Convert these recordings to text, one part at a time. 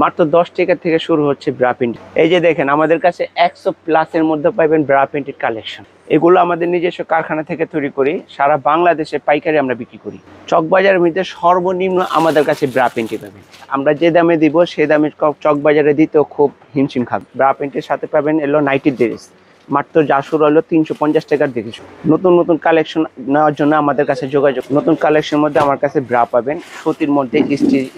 মাত্র 10 টাকা থেকে শুরু হচ্ছে ব্রা প্রিন্ট। এই যে দেখেন আমাদের কাছে 100+ এর মধ্যে পাবেন ব্রা প্রিন্টের কালেকশন। এগুলো আমাদের নিজস্ব কারখানা থেকে তৈরি করি, সারা বাংলাদেশে পাইকারি আমরা বিক্রি করি। চকবাজারের মধ্যে সর্বনিম্ন আমাদের কাছে ব্রা প্রিন্টই পাবেন। আমরা যে দামে দিব সেই দামে চকবাজারে দিতেও খুব হিমশিম খাবে। ব্রা প্রিন্টের সাথে পাবেন এলো নাইটির ড্রেস, মাত্র যা শুরু হলো 350 টাকার দিকে। নতুন নতুন কালেকশন নেওয়ার জন্য আমাদের কাছে যোগাযোগ। নতুন কালেকশনের মধ্যে আমার কাছে ব্রা পাবেন সুতির মধ্যে,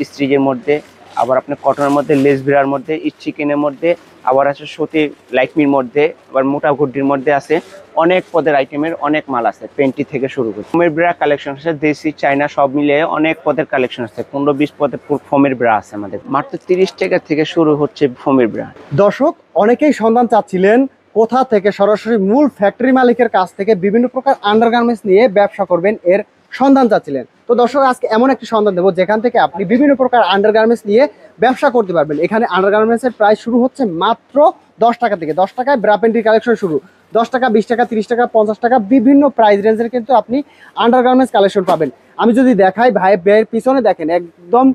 স্ট্রিজের মধ্যে, আবার আপনার কটনের মধ্যে, লেস ব্রার মধ্যে, চিকেনের মধ্যে, আবার আছে সুতি লাইকমির মধ্যে, আবার মোটা গুড্ডির মধ্যে আছে। অনেক পদের আইটেমের অনেক মাল আছে, পেন্টি থেকে শুরু করে ফোমের ব্রা কালেকশন আছে, দেশি চায়না সব মিলিয়ে অনেক পদের কালেকশন আছে। 15-20 পদের ফোমের ব্রা আছে আমাদের। মাত্র 30 টাকা থেকে শুরু হচ্ছে ফোমের ব্রা। দর্শক, অনেকেই সন্ধান চাচ্ছিলেন কোথা থেকে সরাসরি মূল ফ্যাক্টরি মালিকের কাছ থেকে বিভিন্ন প্রকার আন্ডারগার্মেন্টস নিয়ে ব্যবসা করবেন, এর সন্ধান চাচ্ছিলেন। তো দর্শক, আজকে এমন একটি সন্ধান দেবো যেখান থেকে আপনি বিভিন্ন প্রকার আন্ডারগার্মেন্টস নিয়ে ব্যবসা করতে পারবেন। এখানে আন্ডারগার্মেন্টসের প্রাইস শুরু হচ্ছে মাত্র 10 টাকা থেকে। 10 টাকায় ব্রা প্যান্টির কালেকশন শুরু। 10 টাকা, 20 টাকা, 30 টাকা, 50 টাকা, বিভিন্ন প্রাইস রেঞ্জের কিন্তু আপনি আন্ডারগার্মেন্টস কালেকশন পাবেন। আমি যদি দেখাই, ভাইয়ের পিছনে দেখেন একদম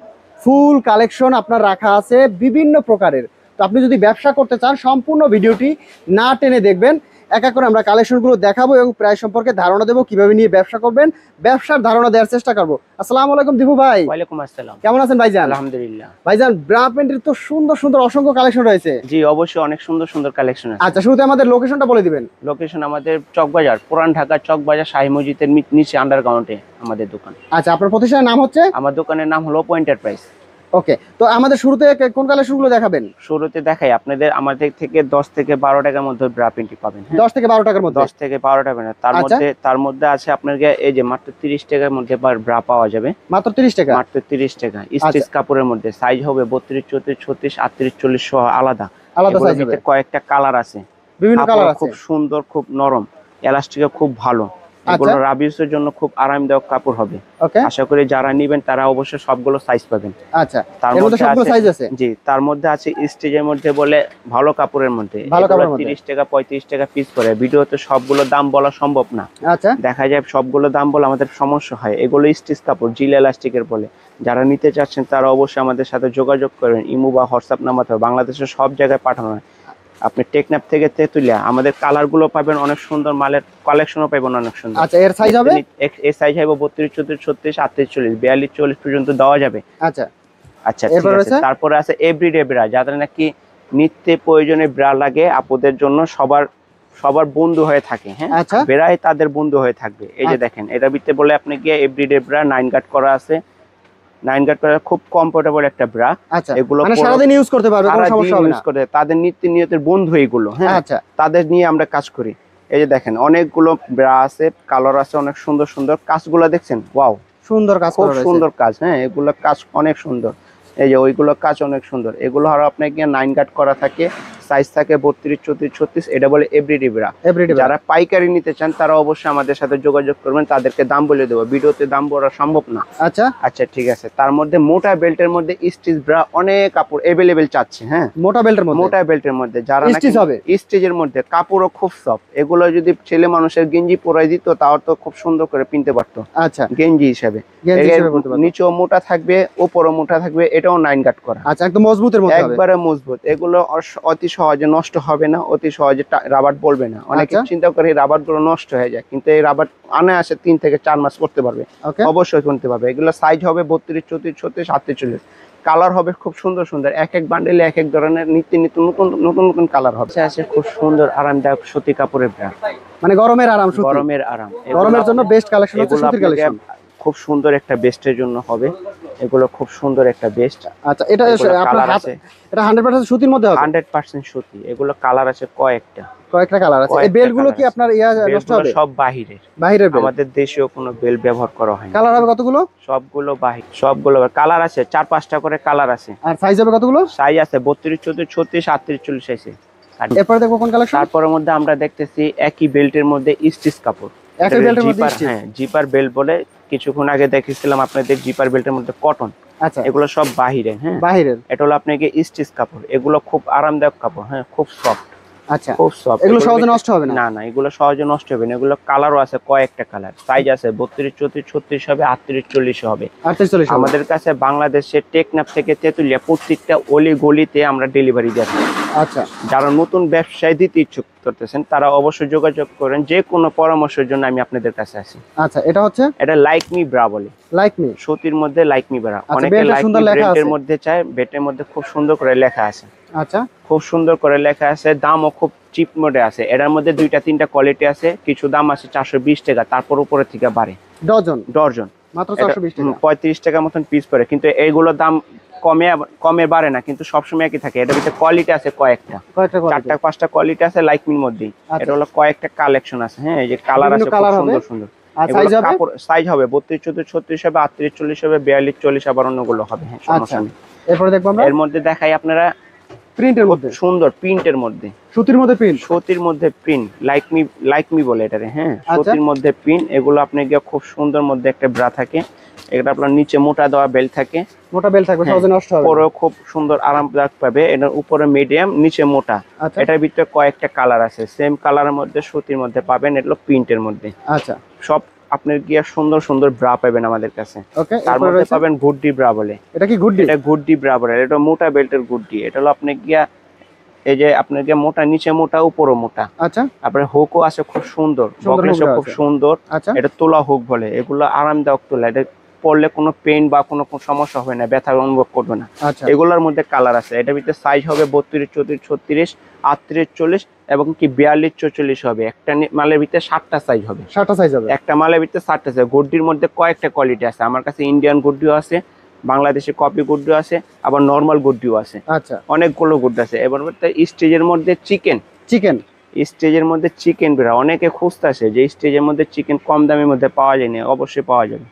ফুল কালেকশন আপনার রাখা আছে বিভিন্ন প্রকারের। তো আপনি যদি ব্যবসা করতে চান, সম্পূর্ণ ভিডিওটি না টেনে দেখবেন। এক এক করে আমরা কালেকশনগুলো দেখাবো এবং প্রাইস সম্পর্কে ধারণা দেবো, কিভাবে নিয়ে ব্যবসা করবেন, ব্যবসার ধারণা দেওয়ার চেষ্টা করবো। আসসালামু আলাইকুম দীপু ভাই। ওয়ালাইকুম আসসালাম। কেমন আছেন ভাইজান? আলহামদুলিল্লাহ। ভাইজান, ব্রা প্যান্টের তো সুন্দর সুন্দর অসংখ্য কালেকশন রয়েছে। জি অবশ্যই, অনেক সুন্দর সুন্দর কালেকশন আছে। আচ্ছা, শুরুতে আমাদের লোকেশনটা বলে দিবেন। লোকেশন আমাদের চকবাজার, পুরান ঢাকা চকবাজার, শাহী মসজিদের নিচে আন্ডারগ্রাউন্ডে আমাদের দোকান। আচ্ছা, আপনার প্রতিষ্ঠানের নাম হচ্ছে? আমার দোকানের নাম হলো পয়েন্ট এন্টারপ্রাইজ। ওকে, তো আমাদের শুরুতে কোন কালেকশনগুলো দেখাবেন? শুরুতে দেখাই আপনাদের, আমাদের থেকে 10 থেকে 12 টাকার মধ্যে ব্রা প্রিন্ট পাবেন। 10 থেকে 12 টাকার মধ্যে? 10 থেকে 12 টাকা না, তার মধ্যে আছে আপনার এই যে মাত্র 30 টাকার মধ্যে ব্রা পাওয়া যাবে। মাত্র 30 টাকা? মাত্র 30 টাকা। স্টিচ কাপড়ের মধ্যে সাইজ হবে 32, 34, 36, 38, 40 সহ আলাদা আলাদা সাইজ হবে। কয়েকটা কালার আছে, বিভিন্ন কালার আছে। খুব সুন্দর, খুব নরম, এলাস্টিক খুব ভালো। এগুলো রাবিউসের জন্য খুব আরামদায়ক কাপড় হবে। আশা করি যারা নেবেন তারা অবশ্যই সবগুলো সাইজ পাবেন। আচ্ছা, এর মধ্যে সবগুলো সাইজ আছে? জি, তার মধ্যে আছে স্টেজের মধ্যে বলে ভালো কাপড়ের মধ্যে 30 টাকা 35 টাকা পিস করে। ভিডিওতে সবগুলো দাম বলা সম্ভব না। আচ্ছা, দেখা যায় সবগুলো দাম বলে আমাদের সমস্যা হয়। এগুলো স্টিচ কাপড়, জিল এলাস্টিকের বলে। যারা নিতে চাচ্ছেন তারা অবশ্যই আমাদের সাথে যোগাযোগ করবেন। ইমো বা হোয়াটসঅ্যাপ নাম্বার বাংলাদেশের সব জায়গায় পাঠানো হয়। আপনি টেকনাফ থেকে তেতুলিয়া আমাদের কালার গুলো পাবেন অনেক সুন্দর, মালের কালেকশনও পাবেন অনেক সুন্দর। আচ্ছা, এর সাইজ হবে? এর সাইজ হবে 32, 34, 36, 38, 40, 42, 40 পর্যন্ত দেওয়া যাবে। আচ্ছা আচ্ছা, তারপরে আছে এভরিডে ব্রা, যাদের নাকি নিত্য প্রয়োজনে ব্রা লাগে আপুদের জন্য, সবার বন্ধু হয়ে থাকে। হ্যাঁ, ব্রাই তাদের বন্ধু হয়ে থাকবে। এই যে দেখেন, এটা ভিতরে বলে আপনি গিয়ে এভরিডে ব্রা 9 গার্ড করা আছে। 9 গার্ড করা খুব কমফোর্টেবল একটা ব্রা। আচ্ছা, এগুলো মানে সারাদিন ইউজ করতে পারবে, কোনো সমস্যা হবে না। তাদের নিত্যের বন্ধু এগুলো। হ্যাঁ, আচ্ছা, তাদের নিয়ে আমরা কাজ করি। এই যে দেখেন অনেকগুলো ব্রা আছে, কালার আছে, অনেক সুন্দর সুন্দর। কাজগুলো দেখছেন? ওয়াও, সুন্দর কাজ, খুব সুন্দর কাজ। হ্যাঁ, এগুলো কাজ অনেক সুন্দর। এই যে ওইগুলো কাজ অনেক সুন্দর। এগুলো আর আপনাকে 9 গার্ড করা থাকে, সাইজ থাকে 32, 34, 36। এটা বলে এভরিডে ব্রা। যারা পাইকারি নিতে চান তারা অবশ্যই আমাদের সাথে যোগাযোগ করবেন, তাদেরকে দাম বলে দেবো। ভিডিওতে দাম বলা সম্ভব না। আচ্ছা আচ্ছা, ঠিক আছে। তার মধ্যে মোটা বেল্টের মধ্যে স্টিচ ব্রা অনেক কাপড় अवेलेबल চাচ্ছে। হ্যাঁ, মোটা বেল্টের মধ্যে যারা স্টিচের মধ্যে কাপড়ও খুব সফট। এগুলো যদি ছেলে মানুষের গেঞ্জি পরাই দিত তাও তো খুব সুন্দর করে পিনতে পারতো। আচ্ছা, গেঞ্জি হিসেবে নিচেও মোটা থাকবে, উপরও মোটা থাকবে। এটাও 9 গার্ড করা। আচ্ছা, একদম মজবুতের মধ্যে, একবারে মজবুত। এগুলো অতি সহজে নষ্ট হবে না, অতি সহজে রাবার বলবে না। অনেকে চিন্তা করে রাবার গুলো নষ্ট হয়ে যায়, কিন্তু এই রাবার আনে আসে 3 থেকে 4 মাস করতে পারবে, অবশ্যই করতে পারবে। এগুলো সাইজ হবে 32, 34, 36, 38, 40। কালার হবে খুব সুন্দর সুন্দর। এক এক বান্ডেলে এক এক ধরনের নিত্য নতুন নতুন নতুন কালার হবে। আছে খুব সুন্দর আরামদায়ক সুতি কাপড়ের ব্রা, মানে গরমের আরাম, গরমের আরাম, গরমের জন্য বেস্ট কালেকশন হচ্ছে সুতির কালেকশন। খুব সুন্দর একটা বেস্টের জন্য হবে এগুলো, খুব সুন্দর একটা বেস্ট। আচ্ছা, এটা আপনার হাতে এটা 100% সুতির মধ্যে হবে? 100% সুতি। এগুলো কালার আছে কয়েকটা কালার আছে। এই বেল্ট গুলো কি আপনার নষ্ট হবে? সব বাহিরের বেল্ট, আমাদের দেশীয় কোনো বেল্ট ব্যবহার করা হয় না। কালার হবে কতগুলো? সবগুলো বাহির, সবগুলো কালার আছে 4-5টা করে কালার আছে। আর সাইজ হবে কতগুলো? সাইজ আছে 32, 34, 36, 38, 40 আছে। এরপরে দেখো কোন কালেকশন। তারপরের মধ্যে আমরা দেখতেছি একই বেল্টের মধ্যে স্টিচ কাপড়, একই বেল্টের মধ্যে স্টিচ। হ্যাঁ, জিপার বেল্ট বলে। কিছুক্ষণ আগে দেখেছিলাম আপনাদের জিপার বেল্টের মধ্যে কটন। আচ্ছা, এগুলো সব বাহিরে। হ্যাঁ, বাহিরের। এটা হলো আপনাকে স্টিচ কাপড়। এগুলো খুব আরামদায়ক কাপড়। হ্যাঁ, খুব সফট। আচ্ছা, খুব সফট। এগুলো সহজে নষ্ট হবে না? না না, এগুলো সহজে নষ্ট হবে না। এগুলো কালারও আছে, কয়েকটা কালার, সাইজ আছে 32, 34, 36 হবে, 38, 40 হবে। 38, 40 আমাদের কাছে বাংলাদেশে টেকনাফ থেকে তেতুলিয়া প্রত্যেকটা অলি গলিতে আমরা ডেলিভারি দিই। আচ্ছা, যারা নতুন ব্যবসায় দিতে ইচ্ছুক করতেছেন তারা অবশ্যই যোগাযোগ করেন, যে কোনো পরামর্শের জন্য আমি আপনাদের কাছে আছি। আচ্ছা, এটা হচ্ছে এটা লাইক মি ব্রা বলে, লাইক মি সুতির মধ্যে লাইক মি ব্রা। অনেকে বেল্টে লাইক সুন্দর মি লেখা ব্র্যান্ডের আছে। মধ্যে চায়, বেটের মধ্যে খুব সুন্দর করে লেখা আছে। আচ্ছা, খুব সুন্দর করে লেখা আছে, দামও খুব চিপ মোডে আছে। এটার মধ্যে 2টা 3টা কোয়ালিটি আছে, কিছু দাম আছে 420 টাকা, তারপর উপরে থেকে বাড়ে। ডজন মাত্র 420 টাকা, 35 টাকা মতন পিস পড়ে। কিন্তু এইগুলোর দাম কমে বাড়ে না, কিন্তু সবসময় একই থাকে। এটার ভিতরে কোয়ালিটি আছে কয়েকটা, 4টা 5টা কোয়ালিটি আছে লাইক মির মধ্যেই। এটা হলো কয়েকটা কালেকশন আছে। হ্যাঁ, এই যে কালার আছে খুব সুন্দর সুন্দর। সাইজ হবে 32, 34, 36 হবে, 38, 40 হবে, 42, 40 আবার অন্যগুলো হবে। হ্যাঁ, সমস্যা নেই। এরপর দেখবো আমরা এর মধ্যে দেখাই আপনারা প্রিন্টের মধ্যে, সুন্দর প্রিন্টের মধ্যে, সুতির মধ্যে প্রিন্ট, সুতির মধ্যে প্রিন্ট, লাইক মি বলে এটারে। হ্যাঁ, সুতির মধ্যে প্রিন্ট। এগুলো আপনি গিয়ে খুব সুন্দর মধ্যে একটা ব্রা থাকে। এটা আপনার নিচে মোটা দেওয়া বেল্ট থাকে, মোটা বেল্ট থাকবে, সহজে নষ্ট হবে না। পরে খুব সুন্দর আরামদায়ক পাবে। এটার উপরে মিডিয়াম, নিচে মোটা। এটার ভিতরে কয়েকটা কালার আছে, সেম কালারের মধ্যে সুতির মধ্যে পাবেন। এটা প্রিন্টের মধ্যে। আচ্ছা, সব আপনার গিয়া সুন্দর সুন্দর ব্রা পাবেন আমাদের কাছে। তার মধ্যে পাবেন গুড্ডি ব্রা বলে। এটা কি গুড্ডি? এটা গুড্ডি ব্রা বলে, এটা মোটা বেল্টের গুড্ডি। এটা হলো আপনি গিয়া এই যে আপনার গিয়া মোটা, নিচে মোটা, উপরও মোটা। আচ্ছা, তারপরে হুকও আছে খুব সুন্দর, বকলেসও খুব সুন্দর। এটা তোলা হুক বলে। এগুলো আরামদায়ক তোলা, এটা পরলে কোনো পেইন বা কোনো সমস্যা হবে না, ব্যথা অনুভব করবে না। এগুলোর মধ্যে কালার আছে। এটার ভিতরে সাইজ হবে 32, 34, 36, 38, 40 এবং কি 42, 44 হবে। একটা মালের ভিতরে 7টা সাইজ হবে। 7টা সাইজ হবে একটা মালের ভিতরে, 7টা সাইজ। গুড্ডির মধ্যে কয়েকটা কোয়ালিটি আছে। আমার কাছে ইন্ডিয়ান গুড্ডিও আছে, বাংলাদেশি কপি গুড্ডিও আছে, আবার নরমাল গুড্ডিও আছে। আচ্ছা, অনেকগুলো গুড আছে। এবার স্টেজের মধ্যে চিকেন স্টেজের মধ্যে চিকেন বেরা অনেকে খুঁজতেছে যে স্টেজের মধ্যে চিকেন কম দামের মধ্যে পাওয়া যায় না। অবশ্যই পাওয়া যাবে।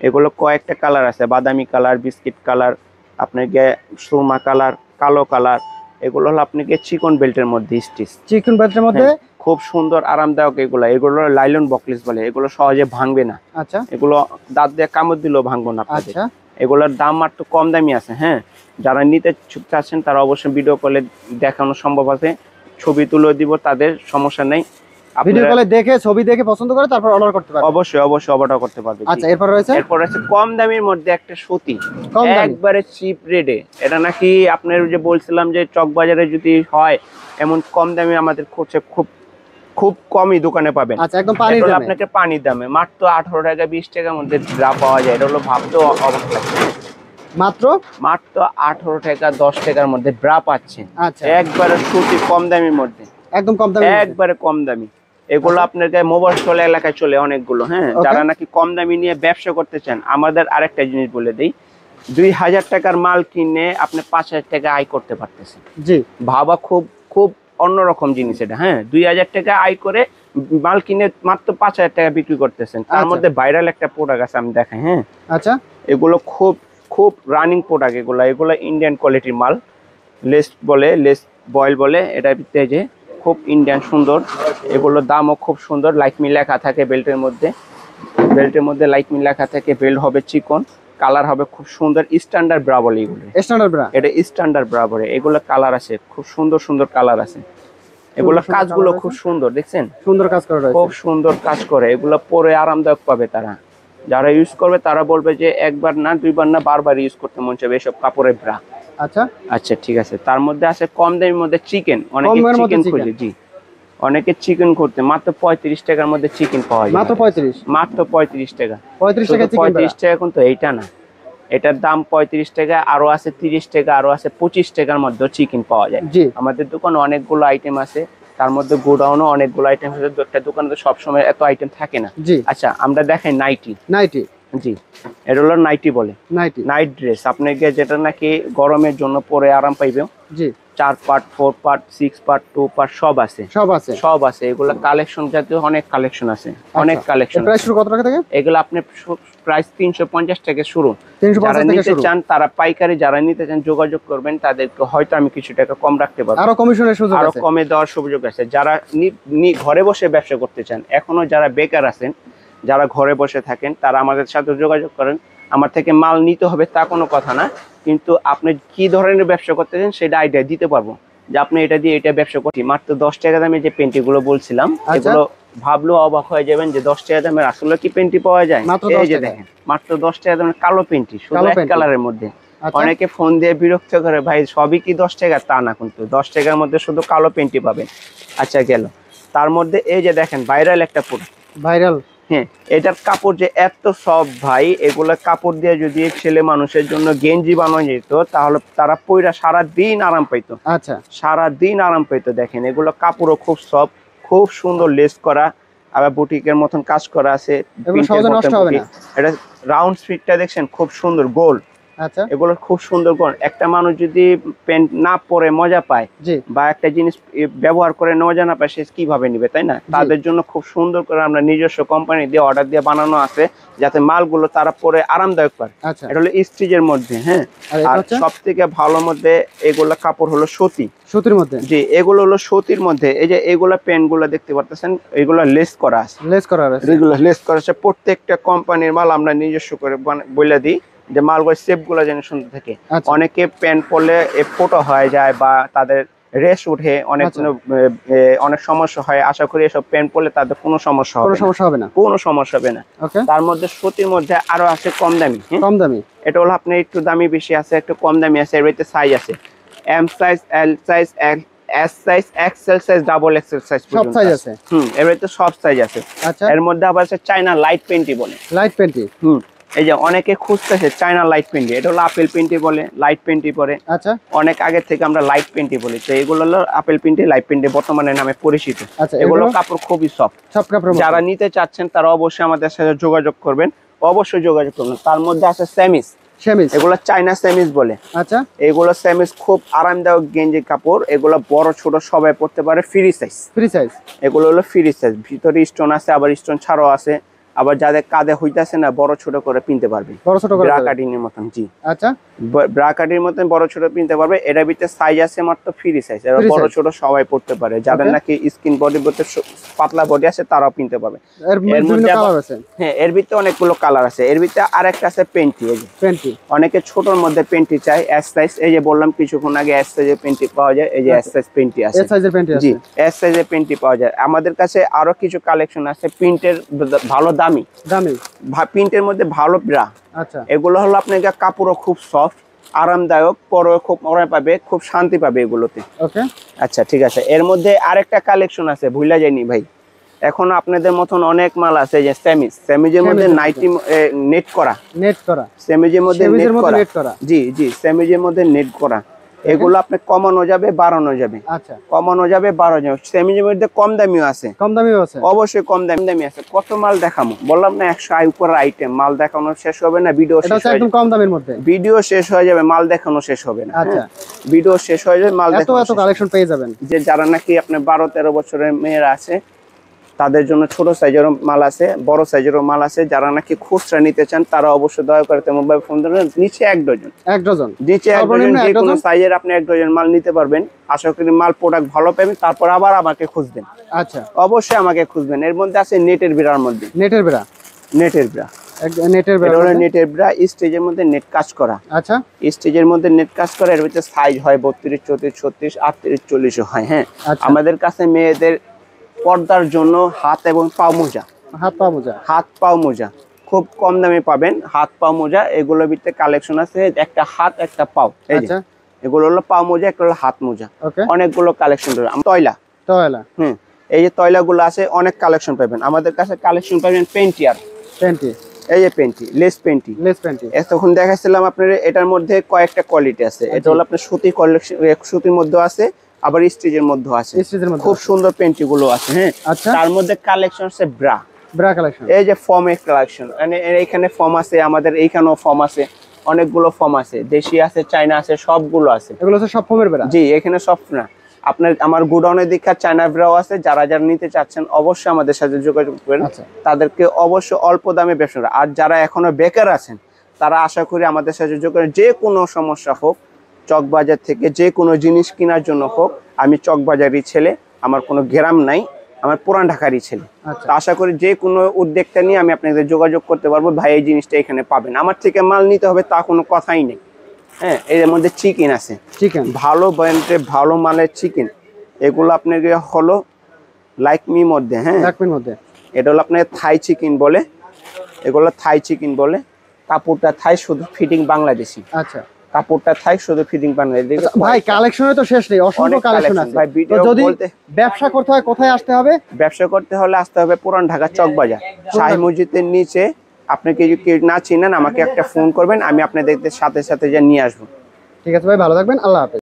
এগুলো কয়েকটা কালার আছে, বাদামি কালার, বিস্কিট কালার, আপনাকে সুরমা কালার, কালো কালার। এগুলো হলো আপনাকে চিকন বেল্টের মধ্যে স্টিচ, চিকন বেল্টের মধ্যে খুব সুন্দর আরামদায়ক। এগুলো লাইলন বকলেস বলে। এগুলো সহজে ভাঙবে না। আচ্ছা, এগুলো দাঁত দিয়ে কামড় দিলেও ভাঙবো না। আচ্ছা, এগুলোর দাম মাত্র কম দামি আছে। হ্যাঁ, যারা নিতে চাচ্ছেন তারা অবশ্যই ভিডিও কলে দেখানো সম্ভব আছে, ছবি তুলে দিব, তাদের সমস্যা নেই। ভিডিও কলে দেখে ছবি দেখে পছন্দ করে তারপর অর্ডার করতে পারবে। অবশ্যই অর্ডার করতে পারবে। আচ্ছা, এরপর রয়েছে কম দামের মধ্যে একটা সুতি, একবারে চিপ রেটে। এটা নাকি আপনার যে বলছিলাম যে চক বাজারে যদি হয় এমন কম দামে আমাদের খুব কমই দোকানে পাবেন। আচ্ছা, একদম পানির দামে। আপনাকে পানির দামে মাত্র 18 টাকা 20 টাকার মধ্যে ব্রা পাওয়া যায়। এটা হলো ভাবতেও অবাক লাগছে। মাত্র 18 টাকা 10 টাকার মধ্যে ব্রা পাচ্ছেন। আচ্ছা, একবারে সুতি কম দামের মধ্যে, একদম কম দামি, একবারে কম দামি। এগুলো আপনার মোবাইল স্টল এলাকায় চলে অনেকগুলো। হ্যাঁ, যারা নাকি কম দামি নিয়ে ব্যবসা করতে চান, আমাদের আরেকটা জিনিস বলে দেই, 2000 টাকার মাল কিনে আপনি 5000 টাকা আয় করতে পারতেছেন। জি, ভাবা খুব অন্যরকম জিনিস এটা। হ্যাঁ, 2000 টাকা আয় করে মাল কিনে মাত্র 5000 টাকা বিক্রি করতেছেন। তার মধ্যে ভাইরাল একটা প্রোডাক্ট আছে, আমি দেখাই। হ্যাঁ, আচ্ছা, এগুলো খুব রানিং প্রোডাক্ট। এগুলো ইন্ডিয়ান কোয়ালিটির মাল, লেস বয়েল বলে। এটার ভিতরে যে খুব ইন্ডিয়ান সুন্দর। এগুলোর দামও খুব সুন্দর। লাইক মি লেখা থাকে বেল্টের মধ্যে, লাইক মি লেখা থাকে। বেল্ট হবে চিকন, কালার হবে খুব সুন্দর। স্ট্যান্ডার্ড ব্রা বলে এগুলো, স্ট্যান্ডার্ড ব্রা। এটা স্ট্যান্ডার্ড ব্রা বলে। এগুলো কালার আছে, খুব সুন্দর সুন্দর কালার আছে। এগুলো কাজগুলো খুব সুন্দর, দেখছেন, সুন্দর কাজ করে, খুব সুন্দর কাজ করে। এগুলো পরে আরামদায়ক পাবে তারা, যারা ইউজ করবে তারা বলবে যে একবার না দুইবার না বারবার ইউজ করতে মন চাইবে এসব কাপড়ের ব্রা। আচ্ছা আচ্ছা, ঠিক আছে। তার মধ্যে আছে কম দামের মধ্যে চিকেন। অনেকে চিকেন খোঁজে। জি, অনেকে চিকেন করতে মাত্র 35 টাকার মধ্যে চিকেন পাওয়া যায়। মাত্র 35 টাকা। 35 টাকা কিন্তু এইটা না, এটার দাম 35 টাকা। আরো আছে 30 টাকা, আরো আছে 25 টাকার মধ্যে চিকেন পাওয়া যায়। আমাদের দোকানে অনেকগুলো আইটেম আছে, তার মধ্যে গোডাউনও অনেকগুলো আইটেম আছে। একটা দোকানে তো সবসময় এত আইটেম থাকে না। আচ্ছা, আমরা দেখাই নাইটি। জি, এটা হলো নাইটি বলে, নাইট ড্রেস। আপনাকে যেটা নাকি গরমের জন্য পরে আরাম পাইবে। জি, 4 পার্ট, 4 পার্ট, 6 পার্ট, 2 পার্ট সব আছে। এগুলো কালেকশন জাতীয় অনেক কালেকশন আছে, অনেক কালেকশন। প্রাইস শুরু কত টাকা থেকে? এগুলো আপনি প্রাইস 350 টাকা শুরু। যারা নিতে চান তারা পাইকারি, যারা নিতে চান যোগাযোগ করবেন, তাদেরকে হয়তো আমি কিছু টাকা কম রাখতে পারবো, আরো কমিশনের সুযোগ আছে, আরো কমে দেওয়ার সুযোগ আছে। যারা ঘরে বসে ব্যবসা করতে চান, এখনো যারা বেকার আছেন, যারা ঘরে বসে থাকেন, তারা আমাদের সাথে যোগাযোগ করেন। আমার থেকে মাল নিতে হবে তা কোনো কথা না, কিন্তু আপনি কি ধরনের ব্যবসা করতে চান সেটা আইডিয়া দিতে পারবো। যে আপনি এটা দিয়ে এটা ব্যবসা করছি, মাত্র 10 টাকা দামে যে পেন্টি গুলো বলছিলাম এগুলো ভাবলেও অবাক হয়ে যাবেন যে 10 টাকা দামের আসলে কি পেন্টি পাওয়া যায়। এই যে দেখেন মাত্র 10 টাকা দামের কালো পেন্টি, শুধু এক কালারের মধ্যে। অনেকে ফোন দিয়ে বিরক্ত করে, ভাই সবই কি 10 টাকা? তা না, কিন্তু 10 টাকার মধ্যে শুধু কালো পেন্টি পাবেন। আচ্ছা গেল, তার মধ্যে এই যে দেখেন ভাইরাল একটা প্রোডাক্ট, ভাইরাল। হ্যাঁ, এটার কাপড় যে এত সফট ভাই, এগুলা কাপড় দিয়ে যদি ছেলে মানুষের জন্য গেঞ্জি বানানো যেত তাহলে তারা পয়রা সারাদিন আরাম পাইতো। আচ্ছা, সারাদিন আরাম পাইতো। দেখেন এগুলো কাপড়ও খুব সফট, খুব সুন্দর লেস করা, আবার বুটিকের মতন কাজ করা আছে। এটা রাউন্ড ফিটটা দেখছেন খুব সুন্দর গোল। আচ্ছা, এগুলো খুব সুন্দর গোল। একটা মানুষ যদি প্যান্ট না পরে মজা পায় বা একটা জিনিস ব্যবহার করে মজা না পায়, সে কিভাবে নিবে, তাই না? তাদের জন্য খুব সুন্দর করে আমরা নিজস্ব কোম্পানি দিয়ে অর্ডার দিয়ে বানানো আছে, যাতে মালগুলো তারা পরে আরামদায়ক পায়। এটা হলো স্টিচের মধ্যে, হ্যাঁ। আর সব থেকে ভালো মধ্যে এগুলা কাপড় হলো সুতির মধ্যে। জি, এগুলো হলো সুতির মধ্যে। এই যে এগুলা প্যান্ট গুলা দেখতে পারতেছেন, এগুলা লেস করা আছে, লেস করা আছে। প্রত্যেকটা কোম্পানির মাল আমরা নিজস্ব করে বলে দিই যে মালগুলো শেপ গুলা যেন সুন্দর থাকে। অনেকে প্যান্ট পরলে ফোটো হয়ে যায় বা তাদের রেশ উঠে, অনেক সমস্যা হয়। আশা করি এসব প্যান্ট পরলে তাদের কোনো সমস্যা হবে না, কোনো সমস্যা হবে না। তার মধ্যে সুতির মধ্যে আরো আছে কম দামি। এটা হলো আপনার একটু দামি বেশি আছে, একটু কম দামি আছে। এর ভিতরে সাইজ আছে M size, L size, S size, XL size, double XL size, সব সাইজ আছে। এর ভিতরে সব সাইজ আছে। এর মধ্যে আবার আছে চায়না লাইট পেন্টি বলে। এই যে অনেকে খুঁজতেছে চায়না লাইট পেন্টি, এটা হলো আপেল পেন্টি বলে, লাইট পেন্টি পরে। আচ্ছা, অনেক আগে থেকে আমরা লাইট পেন্টি বলি। তো এগুলো হলো আপেল পেন্টি, লাইট পেন্টি বর্তমানে নামে পরিচিত। এগুলো কাপড় খুবই সফট। যারা নিতে চাচ্ছেন তারা অবশ্যই আমাদের সাথে যোগাযোগ করবেন, অবশ্যই যোগাযোগ করবেন। তার মধ্যে আছে সেমিস, এগুলো চায়না সেমিস বলে। আচ্ছা, এগুলো সেমিস খুব আরামদায়ক গেঞ্জি কাপড়। এগুলো বড় ছোট সবাই পড়তে পারে, ফ্রি সাইজ। এগুলো হলো ফ্রি সাইজ, ভিতরে স্টোন আছে, আবার স্টোন ছাড়াও আছে। আবার যাদের কাঁধে হইতাছে না, বড় ছোট করে পিনতে পারবে, ব্রা কাটিং এর মতন। জি, আচ্ছা, ব্রা কাটিং এর মতন বড় ছোট পিনতে পারবে। এটার ভিতরে সাইজ আছে মাত্র ফ্রি সাইজ। এরা বড় ছোট সবাই পড়তে পারে। যাদের নাকি স্কিন বডি বলতে পাতলা বডি আছে তারাও পিনতে পারবে। হ্যাঁ, এর ভিতরে অনেকগুলো কালার আছে। এর ভিতরে আরেকটা আছে পেন্টি। এই যে অনেকে ছোটর মধ্যে পেন্টি চাই, এস সাইজ। এই যে বললাম কিছুক্ষণ আগে এস সাইজের পেন্টি পাওয়া যায়। এই যে এস সাইজ পেন্টি আছে, জি, এস সাইজের পেন্টি পাওয়া যায়। আমাদের কাছে আরো কিছু কালেকশন আছে প্রিন্টের, ভালো দামি প্রিন্টের মধ্যে ভালো ব্রা। আচ্ছা, এগুলো হলো আপনার কাপড়ও খুব সফট, আরামদায়ক, পরে খুব মজা পাবে, খুব শান্তি পাবে এগুলোতে। ওকে, আচ্ছা ঠিক আছে। এর মধ্যে আরেকটা কালেকশন আছে, ভুলা যায়নি ভাই, এখন আপনাদের মতন অনেক মাল আছে। যে সেমিজের মধ্যে নাইটি নেট করা, সেমিজের মধ্যে নেট করা। জি, সেমিজের মধ্যে নেট করা। এগুলো আপনি কমানো যাবে, বাড়ানো যাবে। আচ্ছা, কমানো যাবে, বাড়ানো যাবে। সেমিজের মধ্যে কম দামিও আছে, অবশ্যই কম দামি আছে। কত মাল দেখাবো বললাম না, 100 উপরের আইটেম। মাল দেখানো শেষ হবে না, ভিডিও শেষ হয়ে যাবে, কম দামের মধ্যে ভিডিও শেষ হয়ে যাবে, মাল দেখানো শেষ হবে না। আচ্ছা, ভিডিও শেষ হয়ে যাবে, মাল দেখানো, এত কালেকশন পেয়ে যাবেন। যে যারা নাকি আপনি 12-13 বছরের মেয়েরা আছে তাদের জন্য ছোট সাইজেরও মাল আছে, বড় সাইজেরও মাল আছে। যারা নাকি খুচরা নিতে চান তারা অবশ্যই দয়া করে তেমন ভাবে ফোন ধরবেন। নিচে এক ডজন নিচে এক ডজন যে কোনো সাইজের আপনি 1 ডজন মাল নিতে পারবেন। আশা করি মাল প্রোডাক্ট ভালো পাবেন, তারপর আবার আমাকে খুঁজবেন। আচ্ছা, অবশ্যই আমাকে খুঁজবেন। এর মধ্যে আছে নেটের বিড়ার মধ্যে, নেটের বিড়া স্টেজের মধ্যে নেট কাজ করা। আচ্ছা, স্টেজের মধ্যে নেট কাজ করা। এর ভিতরে সাইজ হয় 32, 34, 36, 38, 40 হয়। হ্যাঁ, আমাদের কাছে মেয়েদের পর্দার জন্য হাত এবং পা মোজা, হাত পাও মোজা খুব কম দামে পাবেন। হাত পাও মোজা এগুলোর ভিতরে কালেকশন আছে, একটা হাত একটা পাও। এই যে এগুলো হলো পা মোজা, একটা হলো হাত মোজা, অনেকগুলো কালেকশন পাবেন। তয়লা, এই যে তয়লা গুলো আছে, অনেক কালেকশন পাবেন আমাদের কাছে। কালেকশন পাবেন পেন্টিয়ার, এই যে পেন্টি, লেস পেন্টি। তখন দেখাচ্ছিলাম আপনার, এটার মধ্যে কয়েকটা কোয়ালিটি আছে। এটা হলো আপনার সুতি কালেকশন, সুতির মধ্যে আছে, আবার স্টিচের মধ্যে আছে। খুব সুন্দর পেন্টি গুলো আছে। হ্যাঁ, তার মধ্যে কালেকশন আছে ব্রা কালেকশন। এই যে ফর্মের কালেকশন, মানে এখানে ফর্ম আছে, আমাদের এইখানেও ফর্ম আছে, অনেকগুলো ফর্ম আছে, দেশি আছে, চায়না আছে, সবগুলো আছে। এগুলো হচ্ছে সব ফর্মের ব্রা। জি, এখানে সব না। আপনার আমার গোডাউনের দিকে চায়না ব্রাও আছে। যারা নিতে চাচ্ছেন অবশ্যই আমাদের সাথে যোগাযোগ করবেন। তাদেরকে অবশ্যই অল্প দামে ব্যবসা। আর যারা এখনো বেকার আছেন তারা আশা করি আমাদের সাথে যোগাযোগ করেন। যে কোনো সমস্যা হোক, চকবাজার থেকে যে কোনো জিনিস কেনার জন্য হোক, আমি চকবাজারই ছেলে, আমার কোনো গ্রাম নাই, আমার পুরান ঢাকারই ছেলে। তো আশা করি যে কোনো উদ্যোগটা নিয়ে আমি আপনাদের যোগাযোগ করতে পারবো, ভাই এই জিনিসটা এখানে পাবেন। আমার থেকে মাল নিতে হবে তা কোনো কথাই নেই। হ্যাঁ এর মধ্যে চিকেন আছে, চিকেন ভালো ব্র্যান্ডের ভালো মানের চিকেন। এগুলো আপনাকে হলো লাইকমির মধ্যে, হ্যাঁ লাইকমির মধ্যে, এটা হলো আপনার থাই চিকেন বলে, এগুলো থাই চিকেন বলে। কাপড়টা থাই, শুধু ফিটিং বাংলাদেশি। আচ্ছা, কাপড়টা থাই, শুধু ফিটিং বাংলাদেশি। ভাই কালেকশনে তো শেষ নেই, অসংখ্য কালেকশন আছে ভাই। ভিডিও যদি ব্যবসা করতে হয় কোথায় আসতে হবে? ব্যবসা করতে হলে আসতে হবে পুরান ঢাকা চক বাজার, শাহী মসজিদের নিচে। আপনি যদি কেউ না চিনেন আমাকে একটা ফোন করবেন, আমি আপনাদের সাথে সাথে যা নিয়ে আসবো। ঠিক আছে ভাই, ভালো থাকবেন, আল্লাহ হাফেজ।